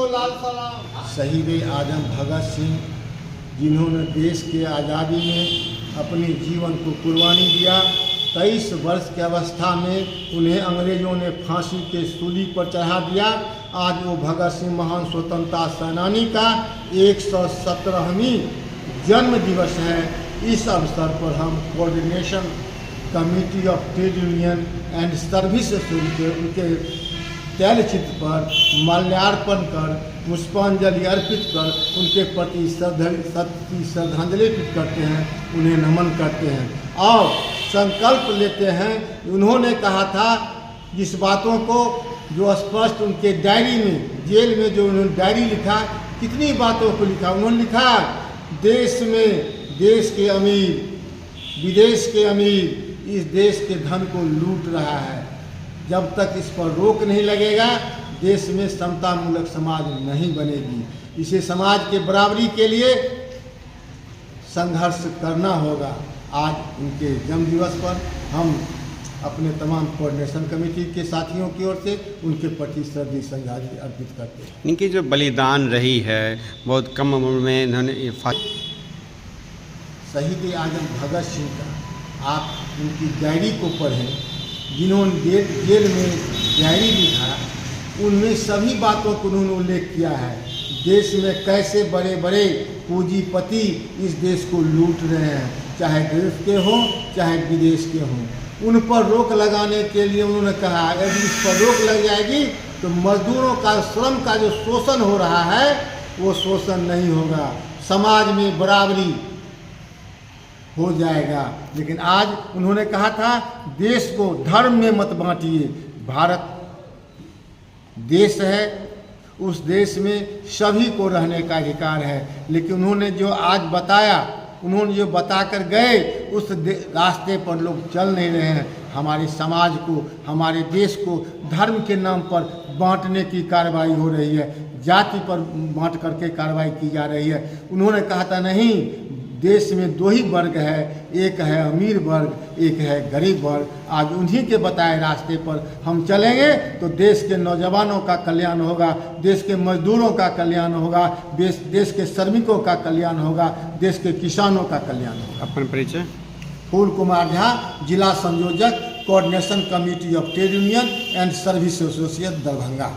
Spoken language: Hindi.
लाल सलाम। शहीद आजम भगत सिंह, जिन्होंने देश के आज़ादी में अपने जीवन को कुर्बानी दिया। 23 वर्ष की अवस्था में उन्हें अंग्रेज़ों ने फांसी के सूली पर चढ़ा दिया। आज वो भगत सिंह महान स्वतंत्रता सेनानी का 117वीं जन्म दिवस है। इस अवसर पर हम coordination committee of trade union and service उनके तैलचित्र पर माल्यार्पण कर, पुष्पांजलि अर्पित कर उनके प्रति श्रद्धांजलि अर्पित करते हैं, उन्हें नमन करते हैं और संकल्प लेते हैं। उन्होंने कहा था जिस बातों को जो स्पष्ट उनके डायरी में, जेल में जो उन्होंने डायरी लिखा, कितनी बातों को लिखा। उन्होंने लिखा देश में देश के अमीर, विदेश के अमीर इस देश के धन को लूट रहा है। जब तक इस पर रोक नहीं लगेगा देश में समतामूलक समाज नहीं बनेगी। इसे समाज के बराबरी के लिए संघर्ष करना होगा। आज उनके जन्म दिवस पर हम अपने तमाम कोऑर्डिनेशन कमेटी के साथियों की ओर से उनके प्रति श्रद्धांजलि अर्पित करते हैं। इनकी जो बलिदान रही है, बहुत कम उम्र में इन्होंने शहीद आजम भगत सिंह का आप उनकी डायरी को पढ़ें, जिन्होंने जेल में डायरी लिखा, उनमें सभी बातों को उन्होंने उल्लेख किया है। देश में कैसे बड़े बड़े पूंजीपति इस देश को लूट रहे हैं, चाहे देश के हों चाहे विदेश के हों। उन पर रोक लगाने के लिए उन्होंने कहा यदि इस पर रोक लग जाएगी तो मजदूरों का श्रम का जो शोषण हो रहा है वो शोषण नहीं होगा, समाज में बराबरी हो जाएगा। लेकिन आज उन्होंने कहा था देश को धर्म में मत बांटिए। भारत देश है, उस देश में सभी को रहने का अधिकार है। लेकिन उन्होंने जो आज बताया, उन्होंने जो बताकर गए, उस रास्ते पर लोग चल नहीं रहे हैं। हमारे समाज को, हमारे देश को धर्म के नाम पर बांटने की कार्रवाई हो रही है, जाति पर बांट करके कार्रवाई की जा रही है। उन्होंने कहा था नहीं, देश में दो ही वर्ग है, एक है अमीर वर्ग, एक है गरीब वर्ग। आज उन्हीं के बताए रास्ते पर हम चलेंगे तो देश के नौजवानों का कल्याण होगा, देश के मजदूरों का कल्याण होगा, देश के श्रमिकों का कल्याण होगा, देश के किसानों का कल्याण होगा। अपना परिचय? फूल कुमार झा, जिला संयोजक, coordination committee of trade union and service association Darbhanga.